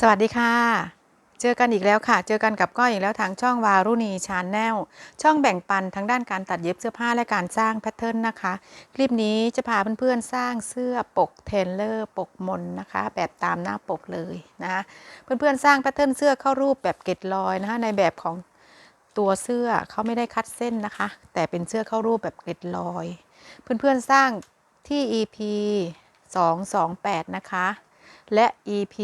สวัสดีค่ะเจอกันอีกแล้วค่ะเจอกันกับก้อยอีกแล้วทางช่องวารุณีชาแนลช่องแบ่งปันทางด้านการตัดเย็บเสื้อผ้าและการสร้างแพทเทิร์นนะคะคลิปนี้จะพาเพื่อนๆสร้างเสื้อปกเทเลอร์ปกมนนะคะแบบตามหน้าปกเลยนะคะเพื่อนๆสร้างแพทเทิร์นเสื้อเข้ารูปแบบเกล็ดลอยนะคะในแบบของตัวเสื้อเขาไม่ได้คัดเส้นนะคะแต่เป็นเสื้อเข้ารูปแบบเกล็ดลอยเพื่อนๆสร้างที่ EP 228นะคะและ EP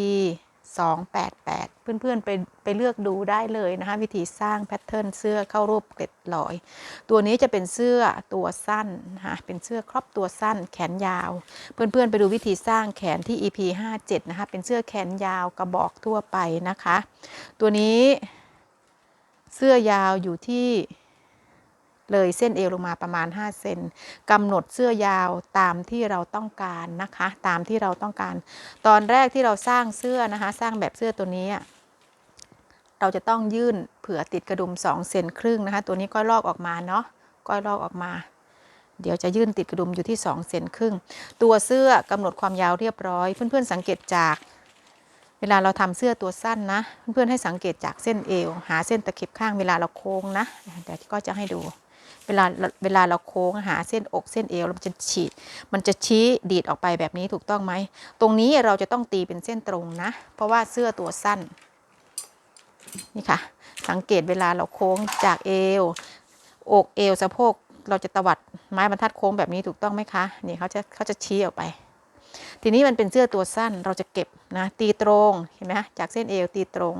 288เพื่อนๆไปเลือกดูได้เลยนะคะวิธีสร้างแพทเทิร์นเสื้อเข้ารูปเกล็ดลอยตัวนี้จะเป็นเสื้อตัวสั้นนะคะเป็นเสื้อครอปตัวสั้นแขนยาวเพื่อนๆไปดูวิธีสร้างแขนที่ EP 57นะคะเป็นเสื้อแขนยาวกระบอกทั่วไปนะคะตัวนี้เสื้อยาวอยู่ที่เลยเส้นเอวลงมาประมาณ5เซนกำหนดเสื้อยาวตามที่เราต้องการนะคะตามที่เราต้องการตอนแรกที่เราสร้างเสื้อนะคะสร้างแบบเสื้อตัวนี้เราจะต้องยื่นเผื่อติดกระดุม2เซนครึ่งนะคะตัวนี้ก้อยลอกออกมาเนาะก้อยลอกออกมาเดี๋ยวจะยื่นติดกระดุมอยู่ที่2เซนครึ่งตัวเสื้อกำหนดความยาวเรียบร้อยเพื่อนๆสังเกตจากเวลาเราทำเสื้อตัวสั้นนะเพื่อนๆให้สังเกตจากเส้นเอวหาเส้นตะเข็บข้างเวลาเราโค้งนะเดี๋ยวก็จะให้ดูเวลาเราโค้งหาเส้นอกเส้นเอวมันจะชี้ดีดออกไปแบบนี้ถูกต้องไหมตรงนี้เราจะต้องตีเป็นเส้นตรงนะเพราะว่าเสื้อตัวสั้นนี่ค่ะสังเกตเวลาเราโค้งจากเอวอกเอวสะโพกเราจะตวัดไม้บรรทัดโค้งแบบนี้ถูกต้องไหมคะนี่เขาจะชี้ออกไปทีนี้มันเป็นเสื้อตัวสั้นเราจะเก็บนะตีตรงเห็นไหมคะจากเส้นเอวตีตรง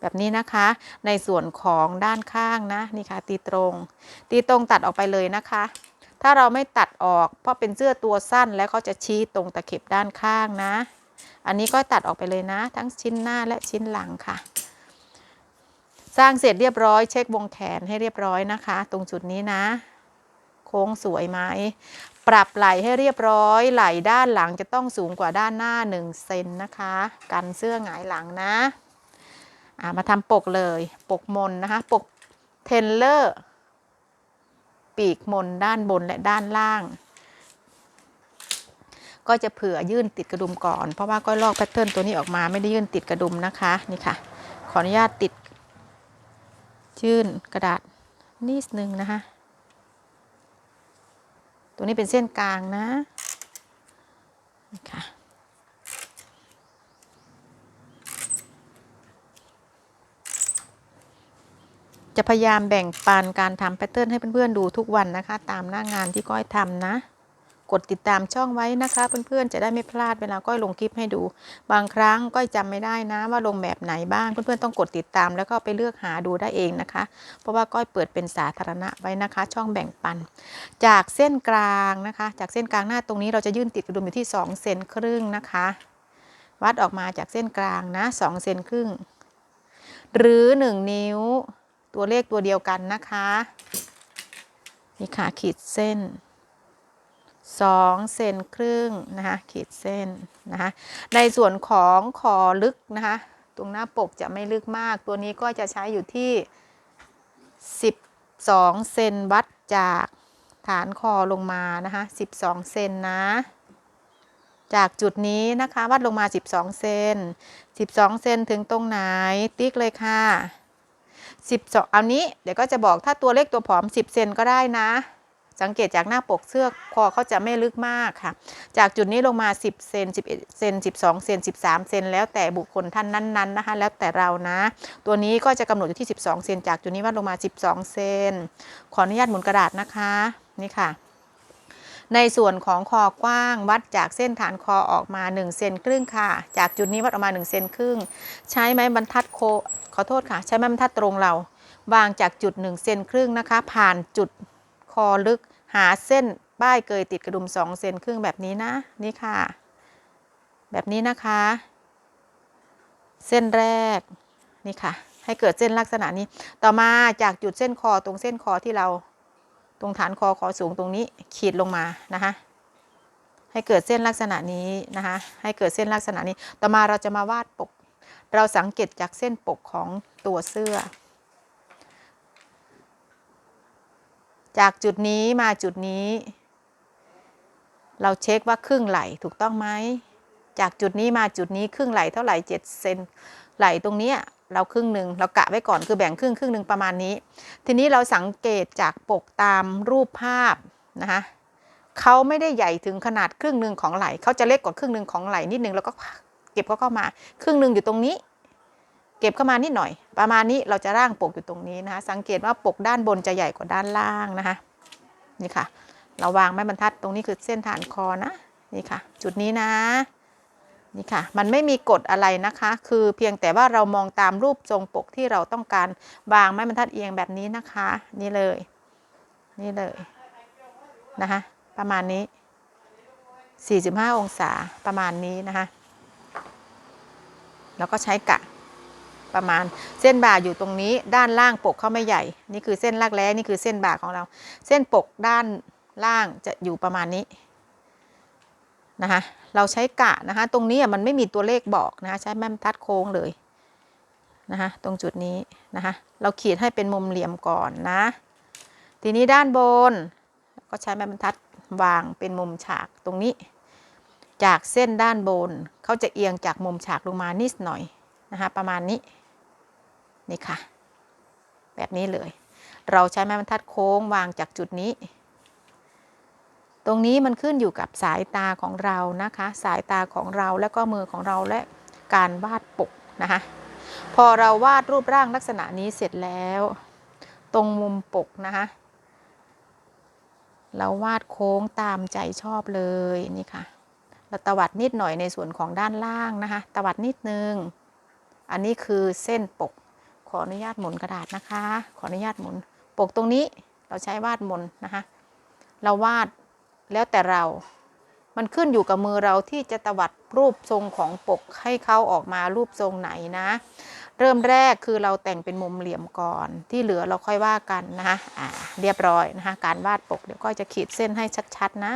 แบบนี้นะคะในส่วนของด้านข้างนะนี่ค่ะตีตรงตัดออกไปเลยนะคะถ้าเราไม่ตัดออกเพราะเป็นเสื้อตัวสั้นแล้วเขาจะชี้ตรงตะเข็บด้านข้างนะอันนี้ก็ตัดออกไปเลยนะทั้งชิ้นหน้าและชิ้นหลังค่ะสร้างเสร็จเรียบร้อยเช็ควงแขนให้เรียบร้อยนะคะตรงจุดนี้นะโค้งสวยไหมปรับไหล่ให้เรียบร้อยไหล่ด้านหลังจะต้องสูงกว่าด้านหน้า1เซนนะคะกันเสื้อหงายหลังนะมาทำปกเลยปกมนนะคะปกเทนเลอร์ปีกมนด้านบนและด้านล่างก็จะเผื่อยื่นติดกระดุมก่อนเพราะว่าก็ลอกแพทเทิร์นตัวนี้ออกมาไม่ได้ยื่นติดกระดุมนะคะนี่ค่ะขออนุญาตติดยื่นกระดาษนิดนึงนะคะตัวนี้เป็นเส้นกลางนะนี่ค่ะจะพยายามแบ่งปันการทำแพทเทิร์นให้เพื่อนๆดูทุกวันนะคะตามหน้างานที่ก้อยทำนะกดติดตามช่องไว้นะคะเพื่อนๆจะได้ไม่พลาดเวลาก้อยลงคลิปให้ดูบางครั้งก้อยจำไม่ได้นะว่าลงแบบไหนบ้างเพื่อนๆต้องกดติดตามแล้วก็ไปเลือกหาดูได้เองนะคะเพราะว่าก้อยเปิดเป็นสาธารณะไว้นะคะช่องแบ่งปันจากเส้นกลางนะคะจากเส้นกลางหน้าตรงนี้เราจะยื่นติดกระดุมอยู่ที่2เซนครึ่งนะคะวัดออกมาจากเส้นกลางนะ2เซนครึ่งหรือ1นิ้วตัวเลขตัวเดียวกันนะคะนี่ค่ะขีดเส้น2เซนครึ่งนะคะขีดเส้นนะคะในส่วนของคอลึกนะคะตรงหน้าปกจะไม่ลึกมากตัวนี้ก็จะใช้อยู่ที่12เซนวัดจากฐานคอลงมานะคะ12เซนนะจากจุดนี้นะคะวัดลงมา12เซน12เซนถึงตรงไหนติ๊กเลยค่ะ12เอานี้เดี๋ยวก็จะบอกถ้าตัวเล็กตัวผอม10เซนก็ได้นะสังเกตจากหน้าปกเสื้อคอเขาจะไม่ลึกมากค่ะจากจุดนี้ลงมา10เซน11เซน12เซน13เซนแล้วแต่บุคคลท่านนั้นๆนะคะแล้วแต่เรานะตัวนี้ก็จะกำหนดอยู่ที่12เซนจากจุดนี้วัดลงมา12เซนขออนุญาตหมุนกระดาษนะคะนี่ค่ะในส่วนของคอกว้างวัดจากเส้นฐานคอออกมา1เซนครึ่งค่ะจากจุดนี้วัดออกมา1เซนครึ่งใช้ไม้บรรทัดขอโทษค่ะใช้ไม้บรรทัดตรงเราวางจากจุด1เซนครึ่งนะคะผ่านจุดคอลึกหาเส้นป้ายเกยติดกระดุม2เซนครึ่งแบบนี้นะนี่ค่ะแบบนี้นะคะเส้นแรกนี่ค่ะให้เกิดเส้นลักษณะนี้ต่อมาจากจุดเส้นคอตรงเส้นคอที่เราตรงฐานคอสูงตรงนี้ขีดลงมานะคะให้เกิดเส้นลักษณะนี้นะคะให้เกิดเส้นลักษณะนี้ต่อมาเราจะมาวาดปกเราสังเกตจากเส้นปกของตัวเสื้อจากจุดนี้มาจุดนี้เราเช็คว่าครึ่งไหล่ถูกต้องไหม จากจุดนี้มาจุดนี้ครึ่งไหล่เท่าไหร่7 เซนไหล่ตรงนี้เราครึ่งหนึ่งเรากะไว้ก่อนคือแบ่งครึ่งหนึ่งประมาณนี้ทีนี้เราสังเกตจากปกตามรูปภาพนะคะเขาไม่ได้ใหญ่ถึงขนาดครึ่งหนึ่งของไหล่เขาจะเล็กกว่าครึ่งหนึ่งของไหล่นิดนึงแล้วก็เก็บเข้ามาครึ่งหนึ่งอยู่ตรงนี้เก็บเข้ามานิดหน่อยประมาณนี้เราจะร่างปกอยู่ตรงนี้นะคะสังเกตว่าปกด้านบนจะใหญ่กว่าด้านล่างนะคะนี่ค่ะเราวางไม้บรรทัดตรงนี้คือเส้นฐานคอนะนี่ค่ะจุดนี้นะนี่ค่ะมันไม่มีกฎอะไรนะคะคือเพียงแต่ว่าเรามองตามรูปทรงปกที่เราต้องการวางไม้บรรทัดเอียงแบบนี้นะคะนี่เลยนะคะประมาณนี้45 องศาประมาณนี้นะคะแล้วก็ใช้กะประมาณเส้นบ่าอยู่ตรงนี้ด้านล่างปกเขาไม่ใหญ่นี่คือเส้นรักแร้นี่คือเส้นบ่าของเราเส้นปกด้านล่างจะอยู่ประมาณนี้นะคะเราใช้กะนะคะตรงนี้มันไม่มีตัวเลขบอกนะคะใช้แม่บรรทัดโค้งเลยนะคะตรงจุดนี้นะคะเราขีดให้เป็นมุมเหลี่ยมก่อนนะทีนี้ด้านบนก็ใช้แม่บรรทัดวางเป็นมุมฉากตรงนี้จากเส้นด้านบนเขาจะเอียงจากมุมฉากลงมานิดหน่อยนะคะประมาณนี้นี่ค่ะแบบนี้เลยเราใช้ไม้บรรทัดโค้งวางจากจุดนี้ตรงนี้มันขึ้นอยู่กับสายตาของเรานะคะสายตาของเราและก็มือของเราและการวาดปกนะคะพอเราวาดรูปร่างลักษณะนี้เสร็จแล้วตรงมุมปกนะคะเราวาดโค้งตามใจชอบเลยนี่ค่ะเราตวัดนิดหน่อยในส่วนของด้านล่างนะคะตวัดนิดนึงอันนี้คือเส้นปกขออนุญาตหมุนกระดาษนะคะขออนุญาตหมุนปกตรงนี้เราใช้วาดมนนะคะเราวาดแล้วแต่เรามันขึ้นอยู่กับมือเราที่จะตวัดรูปทรงของปกให้เขาออกมารูปทรงไหนนะเริ่มแรกคือเราแต่งเป็นมุมเหลี่ยมก่อนที่เหลือเราค่อยว่ากันนะคะเรียบร้อยนะคะการวาดปกเดี๋ยวก็จะขีดเส้นให้ชัดๆนะ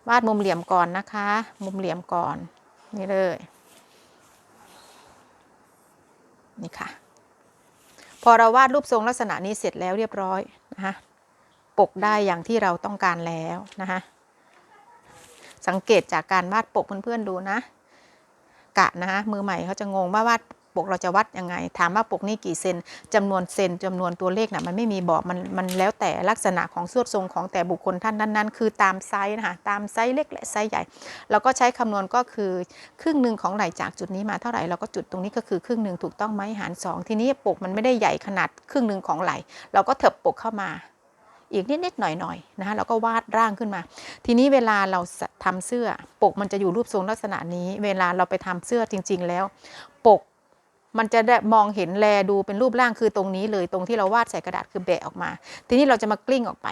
วาดมุมเหลี่ยมก่อนนะคะมุมเหลี่ยมก่อนนี่เลยนี่ค่ะพอเราวาดรูปทรงลักษณะนี้เสร็จแล้วเรียบร้อยนะคะปกได้อย่างที่เราต้องการแล้วนะคะสังเกตจากการวาดปกเพื่อนๆดูนะกะนะคะมือใหม่เขาจะงงว่าวาดปกเราจะวัดยังไงถามว่าปกนี้กี่เซนจำนวนเซนจำนวนตัวเลขนะมันไม่มีบอกมันแล้วแต่ลักษณะของส่วนทรงของแต่บุคคลท่านนั้นๆคือตามไซส์นะคะตามไซส์เล็กและไซส์ใหญ่เราก็ใช้คำนวณก็คือครึ่งหนึ่งของไหล่จากจุดนี้มาเท่าไหร่เราก็จุดตรงนี้ก็คือครึ่งหนึ่งถูกต้องไหมหาร2ทีนี้ปกมันไม่ได้ใหญ่ขนาดครึ่งหนึ่งของไหล่เราก็เถิบปกเข้ามาอีกนิดๆหน่อยๆนะคะเราก็วาดร่างขึ้นมาทีนี้เวลาเราทำเสื้อปกมันจะอยู่รูปทรงลักษณะนี้เวลาเราไปทำเสื้อจริงๆแล้วปกมันจะได้มองเห็นแลดูเป็นรูปร่างคือตรงนี้เลยตรงที่เราวาดใส่กระดาษคือแบะออกมาทีนี้เราจะมากลิ้งออกไป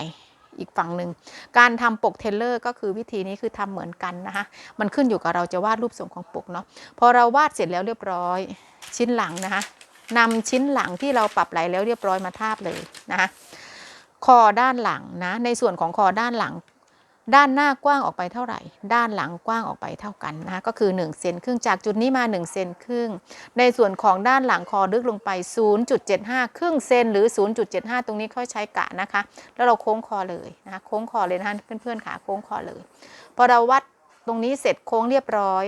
อีกฝั่งหนึ่งการทำปกเทเลอร์ก็คือวิธีนี้คือทำเหมือนกันนะคะมันขึ้นอยู่กับเราจะวาดรูปทรงของปกเนาะพอเราวาดเสร็จแล้วเรียบร้อยชิ้นหลังนะคะนำชิ้นหลังที่เราปรับไหล่แล้วเรียบร้อยมาทาบเลยนะคะคอด้านหลังนะในส่วนของคอด้านหลังด้านหน้ากว้างออกไปเท่าไหร่ด้านหลังกว้างออกไปเท่ากันนะคะก็คือ1 เซนครึ่งจากจุดนี้มา1 เซนครึ่งในส่วนของด้านหลังคอลึกลงไป 0.75 ครึ่งเซนหรือ 0.75 ตรงนี้ค่อยใช้กะนะคะแล้วเราโค้งคอเลยนะคะโค้งคอเลยนะคะเพื่อนๆค่ะโค้งคอเลยพอเราวัดตรงนี้เสร็จโค้งเรียบร้อย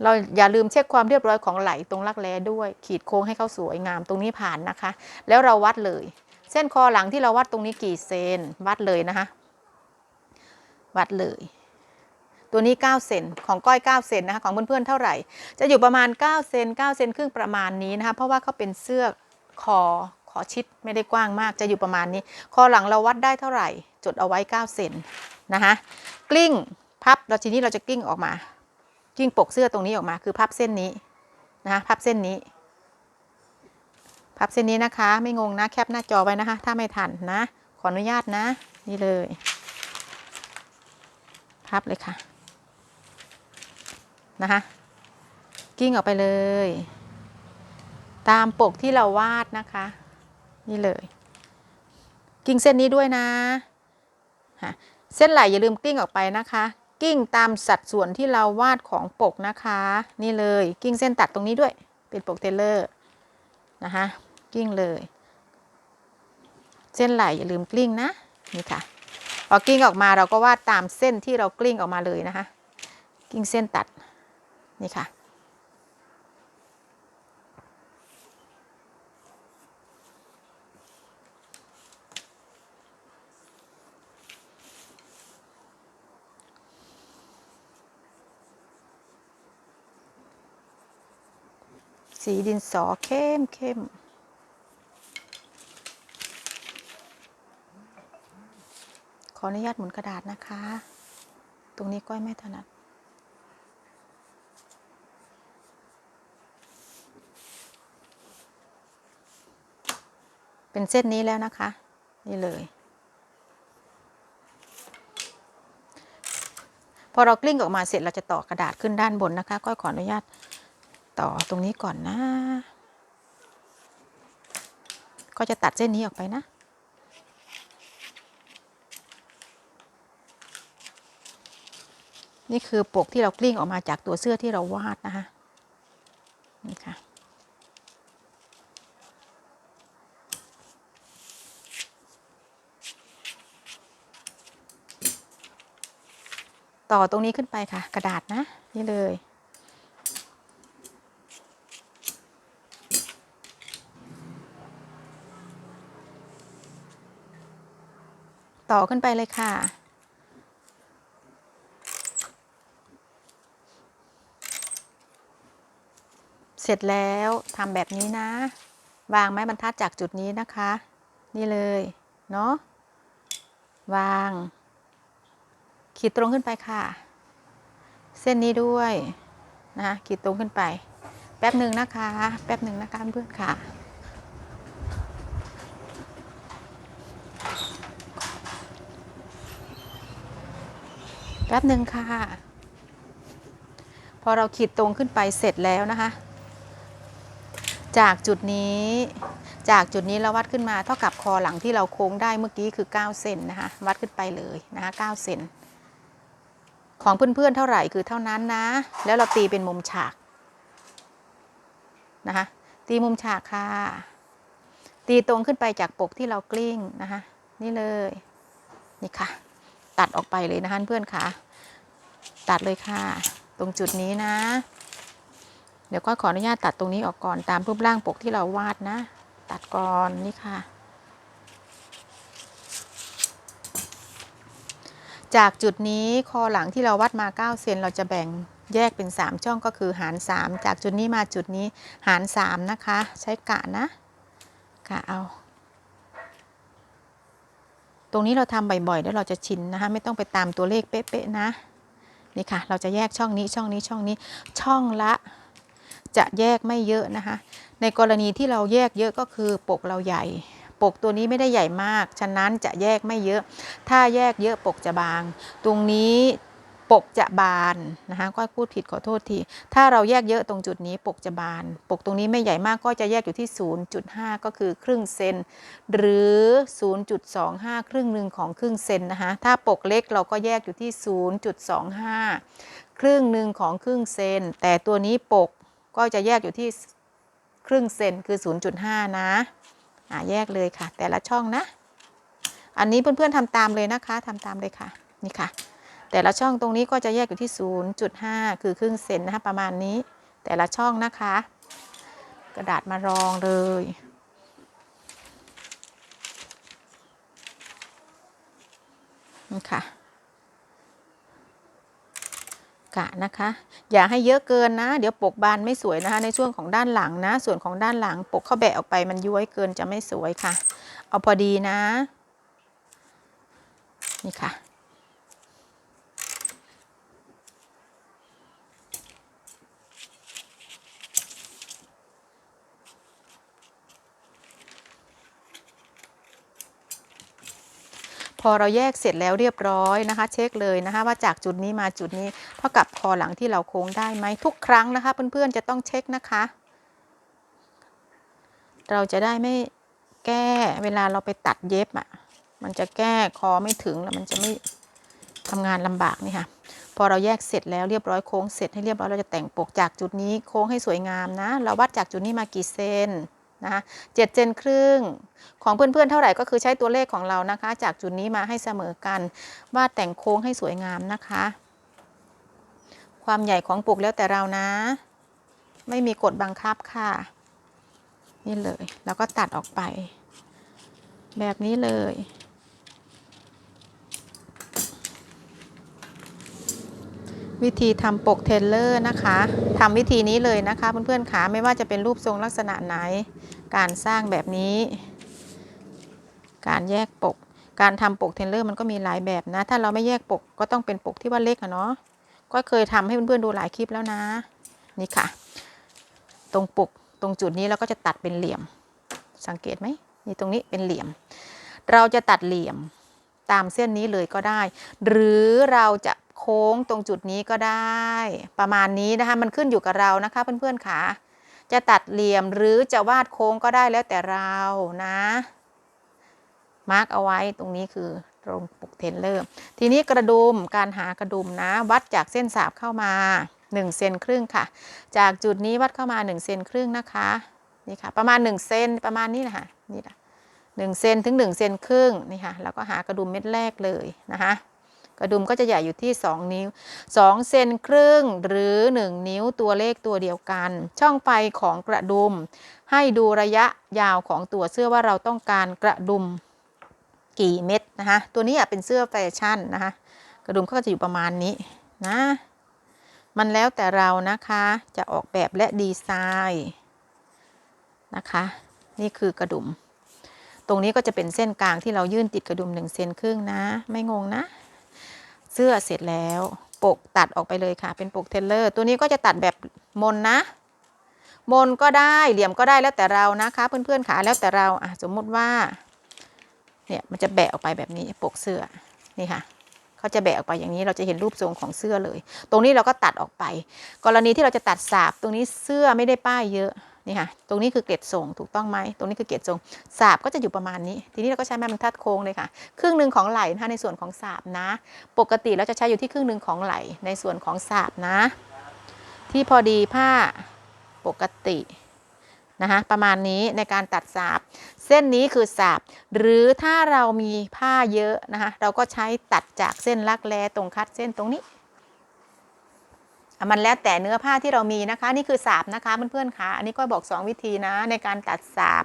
เราอย่าลืมเช็คความเรียบร้อยของไหล่ตรงรักแร้ด้วยขีดโค้งให้เขาสวยงามตรงนี้ผ่านนะคะแล้วเราวัดเลยเส้นคอหลังที่เราวัดตรงนี้กี่เซนวัดเลยนะคะวัดเลยตัวนี้9 เซนของก้อย9 เซนนะคะของเพื่อนๆเท่าไหร่จะอยู่ประมาณ9 เซน9 เซนครึ่งประมาณนี้นะคะเพราะว่าเขาเป็นเสื้อคอชิดไม่ได้กว้างมากจะอยู่ประมาณนี้คอหลังเราวัดได้เท่าไหร่จดเอาไว้9 เซนนะคะกลิ้งพับแล้วทีนี้เราจะกลิ้งออกมากิ้งปกเสื้อตรงนี้ออกมาคือพับเส้นนี้นะคะพับเส้นนี้นะคะไม่งงนะแคปหน้าจอไว้นะคะถ้าไม่ทันนะขออนุญาตนะนี่เลยพับเลยค่ะนะคะกิ้งออกไปเลยตามปกที่เราวาดนะคะนี่เลยกิ้งเส้นนี้ด้วยนะเส้นไหล่อย่าลืมกิ้งออกไปนะคะกิ้งตามสัดส่วนที่เราวาดของปกนะคะนี่เลยกิ้งเส้นตัดตรงนี้ด้วยเป็นปกเทเลอร์นะคะกิ้งเลยเส้นไหล่อย่าลืมกลิ้งนะนี่ค่ะพอกลิ้งออกมาเราก็วาดตามเส้นที่เรากลิ้งออกมาเลยนะคะ กิ้งเส้นตัดนี่ค่ะสีดินสอเข้มขออนุญาตหมุนกระดาษนะคะตรงนี้ก้อยไม่ถนัดเป็นเส้นนี้แล้วนะคะนี่เลยพอเรากลิ้งออกมาเสร็จเราจะต่อกระดาษขึ้นด้านบนนะคะก้อยขออนุญาตต่อตรงนี้ก่อนนะก็จะตัดเส้นนี้ออกไปนะนี่คือปกที่เรากลิ้งออกมาจากตัวเสื้อที่เราวาดนะคะนี่ค่ะต่อตรงนี้ขึ้นไปค่ะกระดาษนะนี่เลยต่อขึ้นไปเลยค่ะเสร็จแล้วทำแบบนี้นะวางไม้บรรทัดจากจุดนี้นะคะนี่เลยเนาะวางขีดตรงขึ้นไปค่ะเส้นนี้ด้วยนะคะขีดตรงขึ้นไปแป๊บหนึ่งนะคะแป๊บหนึ่งนะคะเพื่อนค่ะแป๊บหนึ่งค่ะพอเราขีดตรงขึ้นไปเสร็จแล้วนะคะจากจุดนี้เราวัดขึ้นมาเท่ากับคอหลังที่เราโค้งได้เมื่อกี้คือ9เซนนะคะวัดขึ้นไปเลยนะคะ9เซนของเพื่อนๆเท่าไหร่คือเท่านั้นนะแล้วเราตีเป็นมุมฉากนะคะตีมุมฉากค่ะตีตรงขึ้นไปจากปกที่เรากลิ้งนะคะนี่เลยนี่ค่ะตัดออกไปเลยนะคะเพื่อนค่ะตัดเลยค่ะตรงจุดนี้นะเดี๋ยวก็ขออนุญาตตัดตรงนี้ออกก่อนตามรูปร่างปกที่เราวาดนะตัดก่อนนี่ค่ะจากจุดนี้คอหลังที่เราวัดมา9เซนเราจะแบ่งแยกเป็น3ช่องก็คือหาร3จากจุดนี้มาจุดนี้หาร3นะคะใช้กะนะกะเอาตรงนี้เราทำบ่อยๆแล้วเราจะชินนะคะไม่ต้องไปตามตัวเลขเป๊ะๆนะนี่ค่ะเราจะแยกช่องนี้ช่องนี้ช่องนี้ช่องละจะแยกไม่เยอะนะคะในกรณีที่เราแยกเยอะก็คือปกเราใหญ่ปกตัวนี้ไม่ได้ใหญ่มากฉะนั้นจะแยกไม่เยอะถ้าแยกเยอะปกจะบางตรงนี้ปกจะบานนะคะก็พูดผิดขอโทษทีถ้าเราแยกเยอะตรงจุดนี้ปกจะบานปกตรงนี้ไม่ใหญ่มากก็จะแยกอยู่ที่ 0.5 ก็คือครึ่งเซนหรือ 0.25 ครึ่งหนึ่งของครึ่งเซนนะคะถ้าปกเล็กเราก็แยกอยู่ที่ 0.25 ครึ่งหนึ่งของครึ่งเซนแต่ตัวนี้ปกก็จะแยกอยู่ที่ครึ่งเซนคือ 0.5 นะแยกเลยค่ะแต่ละช่องนะอันนี้เพื่อนๆทำตามเลยนะคะทำตามเลยค่ะนี่ค่ะแต่ละช่องตรงนี้ก็จะแยกอยู่ที่ 0.5 คือครึ่งเซนนะคะประมาณนี้แต่ละช่องนะคะกระดาษมารองเลยนี่ค่ะกะนะคะอย่าให้เยอะเกินนะเดี๋ยวปกบานไม่สวยนะคะในช่วงของด้านหลังนะส่วนของด้านหลังปกเขาแบะออกไปมันย้วยเกินจะไม่สวยค่ะเอาพอดีนะนี่ค่ะพอเราแยกเสร็จแล้วเรียบร้อยนะคะเช็คเลยนะคะว่าจากจุดนี้มาจุดนี้เท่ากับคอหลังที่เราโค้งได้ไหมทุกครั้งนะคะเพื่อนๆจะต้องเช็คนะคะเราจะได้ไม่แก้เวลาเราไปตัดเย็บมันจะแก้คอไม่ถึงแล้วมันจะไม่ทำงานลำบากนี่ค่ะพอเราแยกเสร็จแล้วเรียบร้อยโค้งเสร็จให้เรียบร้อยเราจะแต่งปกจากจุดนี้โค้งให้สวยงามนะเราวัดจากจุดนี้มากี่เซนนะคะ7 เซนครึ่งของเพื่อนๆเท่าไหร่ก็คือใช้ตัวเลขของเรานะคะจากจุดนี้มาให้เสมอกันวาดแต่งโค้งให้สวยงามนะคะ ความใหญ่ของปกแล้วแต่เรานะ ไม่มีกฎบังคับค่ะนี่เลยแล้วก็ตัดออกไปแบบนี้เลยวิธีทำปกเทเลอร์นะคะทำวิธีนี้เลยนะคะเพื่อนๆขาไม่ว่าจะเป็นรูปทรงลักษณะไหนการสร้างแบบนี้การแยกปกการทำปกเทเลอร์มันก็มีหลายแบบนะถ้าเราไม่แยกปกก็ต้องเป็นปกที่ว่าเล็กอะเนาะก็เคยทำให้เพื่อนๆดูหลายคลิปแล้วนะนี่ค่ะตรงปกตรงจุดนี้เราก็จะตัดเป็นเหลี่ยมสังเกตไหมนี่ตรงนี้เป็นเหลี่ยมเราจะตัดเหลี่ยมตามเส้นนี้เลยก็ได้หรือเราจะโค้งตรงจุดนี้ก็ได้ประมาณนี้นะคะมันขึ้นอยู่กับเรานะคะเพื่อนๆค่ะจะตัดเหลี่ยมหรือจะวาดโค้งก็ได้แล้วแต่เรานะมาร์กเอาไว้ตรงนี้คือตรงปกเทนเลอร์ทีนี้กระดุมการหากระดุมนะวัดจากเส้นสาบเข้ามา1 เซนครึ่งค่ะจากจุดนี้วัดเข้ามา1 เซนครึ่งนะคะนี่ค่ะประมาณ1 เซนประมาณนี้นะคะนี่นะ1 เซนถึง1 เซนครึ่งนี่ค่ะแล้วก็หากระดุมเม็ดแรกเลยนะคะกระดุมก็จะใหญ่อยู่ที่2 นิ้ว2 เซนครึ่งหรือ1 นิ้วตัวเลขตัวเดียวกันช่องไฟของกระดุมให้ดูระยะยาวของตัวเสื้อว่าเราต้องการกระดุมกี่เม็ดนะคะตัวนี้เป็นเสื้อแฟชั่นนะคะกระดุมก็จะอยู่ประมาณนี้นะมันแล้วแต่เรานะคะจะออกแบบและดีไซน์นะคะนี่คือกระดุมตรงนี้ก็จะเป็นเส้นกลางที่เรายื่นติดกระดุม1 เซนครึ่งนะไม่งงนะเสื้อเสร็จแล้วปกตัดออกไปเลยค่ะเป็นปกเทเลอร์ตัวนี้ก็จะตัดแบบมนนะมนก็ได้เหลี่ยมก็ได้แล้วแต่เรานะคะเพื่อนๆขาแล้วแต่เราสมมุติว่าเนี่ยมันจะแบะออกไปแบบนี้ปกเสื้อนี่ค่ะเขาจะแบะออกไปอย่างนี้เราจะเห็นรูปทรงของเสื้อเลยตรงนี้เราก็ตัดออกไปกรณีที่เราจะตัดสาบตรงนี้เสื้อไม่ได้ป้ายเยอะนี่ค่ะตรงนี้คือเกล็ดส่งถูกต้องไหมตรงนี้คือเกล็ดส่งสาบก็จะอยู่ประมาณนี้ทีนี้เราก็ใช้ไม้บรรทัดโค้งเลยค่ะครึ่งหนึ่งของไหล่นะคะในส่วนของสาบนะปกติเราจะใช้อยู่ที่ครึ่งหนึ่งของไหล่ในส่วนของสาบนะที่พอดีผ้าปกตินะคะประมาณนี้ในการตัดสาบเส้นนี้คือสาบหรือถ้าเรามีผ้าเยอะนะคะเราก็ใช้ตัดจากเส้นรักแร้ตรงคัดเส้นตรงนี้มันแล้วแต่เนื้อผ้าที่เรามีนะคะนี่คือสาบนะคะเพื่อนๆค่ะอันนี้ก็บอก2 วิธีนะในการตัดสาบ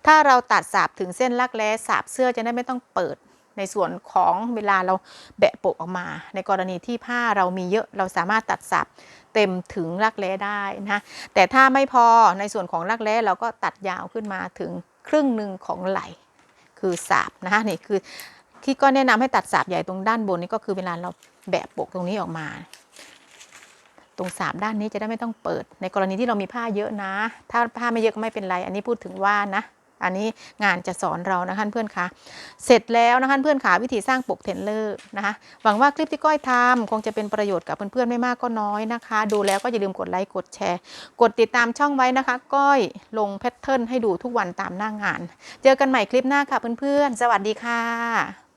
ถ้าเราตัดสาบถึงเส้นรักแร้สาบเสื้อจะได้ไม่ต้องเปิดในส่วนของเวลาเราแบะปกออกมาในกรณีที่ผ้าเรามีเยอะเราสามารถตัดสาบเต็มถึงรักแร้ได้นะแต่ถ้าไม่พอในส่วนของรักแร้เราก็ตัดยาวขึ้นมาถึงครึ่งหนึ่งของไหล่คือสาบนะคะนี่คือที่ก็แนะนำให้ตัดสาบใหญ่ตรงด้านบนนี่ก็คือเวลาเราแบะปกตรงนี้ออกมาตรงสาบด้านนี้จะได้ไม่ต้องเปิดในกรณีที่เรามีผ้าเยอะนะถ้าผ้าไม่เยอะก็ไม่เป็นไรอันนี้พูดถึงว่านะอันนี้งานจะสอนเรานะคะเพื่อนคะเสร็จแล้วนะคะเพื่อนขาวิธีสร้างปกเทนเลอร์นะคะหวังว่าคลิปที่ก้อยทำคงจะเป็นประโยชน์กับเพื่อนๆไม่มากก็น้อยนะคะดูแล้วก็อย่าลืมกดไลค์กดแชร์กดติดตามช่องไว้นะคะก้อยลงแพทเทิร์นให้ดูทุกวันตามหน้างานเจอกันใหม่คลิปหน้าค่ะเพื่อนๆสวัสดีค่ะ